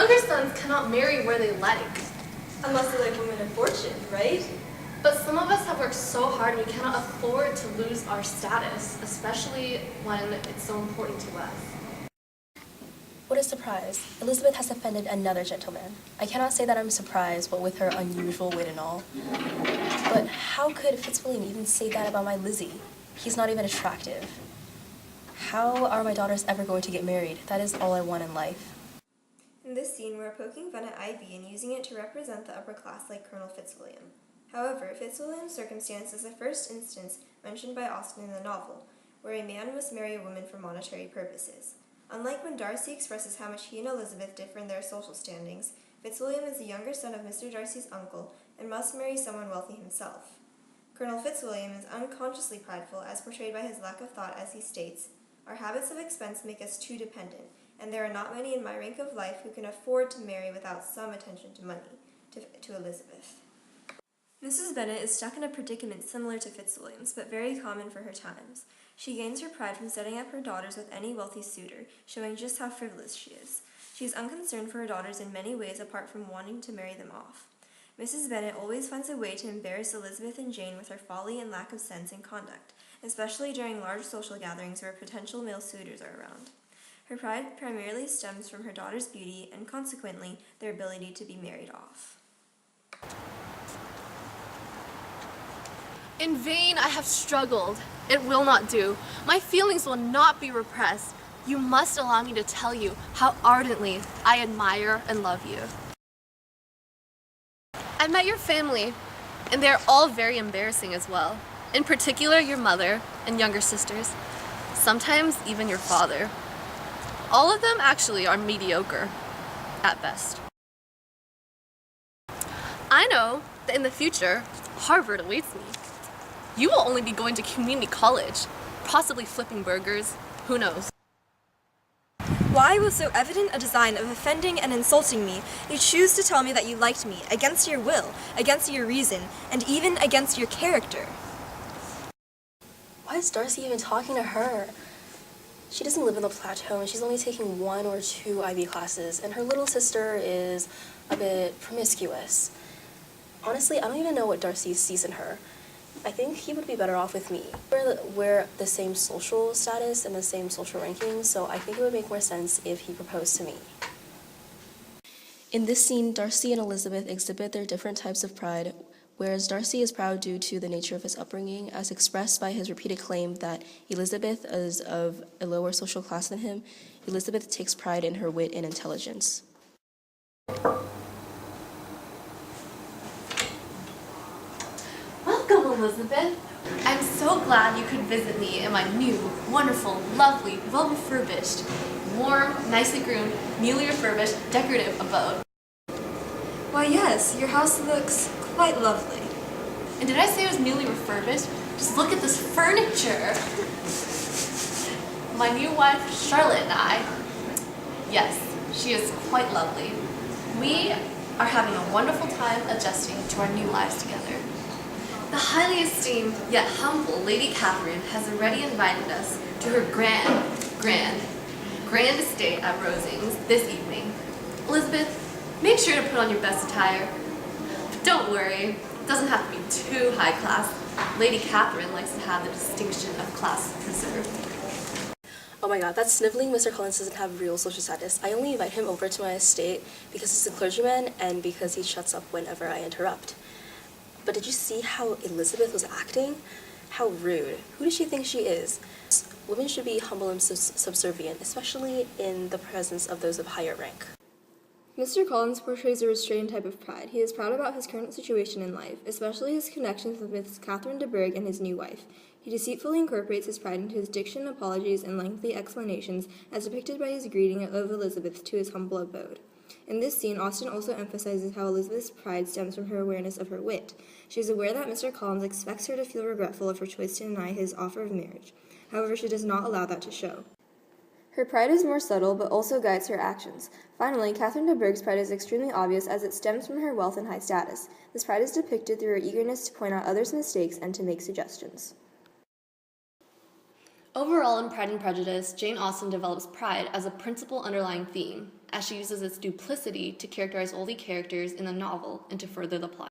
younger sons cannot marry where they like. Unless they like women of fortune, right? But some of us have worked so hard we cannot afford to lose our status, especially when it's so important to us. What a surprise. Elizabeth has offended another gentleman. I cannot say that I'm surprised, what with her unusual wit and all. But how could Fitzwilliam even say that about my Lizzie? He's not even attractive. How are my daughters ever going to get married? That is all I want in life. In this scene, we're poking fun at Ivy and using it to represent the upper class like Colonel Fitzwilliam. However, Fitzwilliam's circumstance is the first instance mentioned by Austen in the novel, where a man must marry a woman for monetary purposes. Unlike when Darcy expresses how much he and Elizabeth differ in their social standings, Fitzwilliam is the younger son of Mr. Darcy's uncle and must marry someone wealthy himself. Colonel Fitzwilliam is unconsciously prideful, as portrayed by his lack of thought, as he states, "Our habits of expense make us too dependent, and there are not many in my rank of life who can afford to marry without some attention to money," to Elizabeth. Mrs. Bennett is stuck in a predicament similar to Fitzwilliam's, but very common for her times. She gains her pride from setting up her daughters with any wealthy suitor, showing just how frivolous she is. She is unconcerned for her daughters in many ways apart from wanting to marry them off. Mrs. Bennett always finds a way to embarrass Elizabeth and Jane with her folly and lack of sense and conduct, especially during large social gatherings where potential male suitors are around. Her pride primarily stems from her daughters' beauty and, consequently, their ability to be married off. In vain I have struggled. It will not do. My feelings will not be repressed. You must allow me to tell you how ardently I admire and love you. I met your family, and they're all very embarrassing as well. In particular, your mother and younger sisters. Sometimes even your father. All of them actually are mediocre, at best. I know that in the future, Harvard awaits me. You will only be going to community college, possibly flipping burgers, who knows. Why, with so evident a design of offending and insulting me, you choose to tell me that you liked me, against your will, against your reason, and even against your character? Why is Darcy even talking to her? She doesn't live in the plateau and she's only taking 1 or 2 IB classes, and her little sister is a bit promiscuous. Honestly, I don't even know what Darcy sees in her. I think he would be better off with me. We're the same social status and the same social rankings, so I think it would make more sense if he proposed to me. In this scene, Darcy and Elizabeth exhibit their different types of pride, whereas Darcy is proud due to the nature of his upbringing, as expressed by his repeated claim that Elizabeth is of a lower social class than him. Elizabeth takes pride in her wit and intelligence. Welcome, Elizabeth. I'm so glad you could visit me in my new, wonderful, lovely, well-refurbished, warm, nicely groomed, newly refurbished, decorative abode. Why, yes, your house looks quite lovely. And did I say it was newly refurbished? Just look at this furniture. My new wife, Charlotte, and I. Yes, she is quite lovely. We are having a wonderful time adjusting to our new lives together. The highly esteemed yet humble Lady Catherine has already invited us to her grand estate at Rosings this evening. Elizabeth, make sure to put on your best attire. But don't worry, it doesn't have to be too high class. Lady Catherine likes to have the distinction of class preserved. Oh my god, that sniveling Mr. Collins doesn't have real social status. I only invite him over to my estate because he's a clergyman and because he shuts up whenever I interrupt. But did you see how Elizabeth was acting? How rude. Who does she think she is? Women should be humble and subservient, especially in the presence of those of higher rank. Mr. Collins portrays a restrained type of pride. He is proud about his current situation in life, especially his connections with Miss Catherine de Bourgh and his new wife. He deceitfully incorporates his pride into his diction, apologies, and lengthy explanations, as depicted by his greeting of Elizabeth to his humble abode. In this scene, Austen also emphasizes how Elizabeth's pride stems from her awareness of her wit. She is aware that Mr. Collins expects her to feel regretful of her choice to deny his offer of marriage. However, she does not allow that to show. Her pride is more subtle, but also guides her actions. Finally, Catherine de Bourgh's pride is extremely obvious as it stems from her wealth and high status. This pride is depicted through her eagerness to point out others' mistakes and to make suggestions. Overall, in Pride and Prejudice, Jane Austen develops pride as a principal underlying theme, as she uses its duplicity to characterize all the characters in the novel and to further the plot.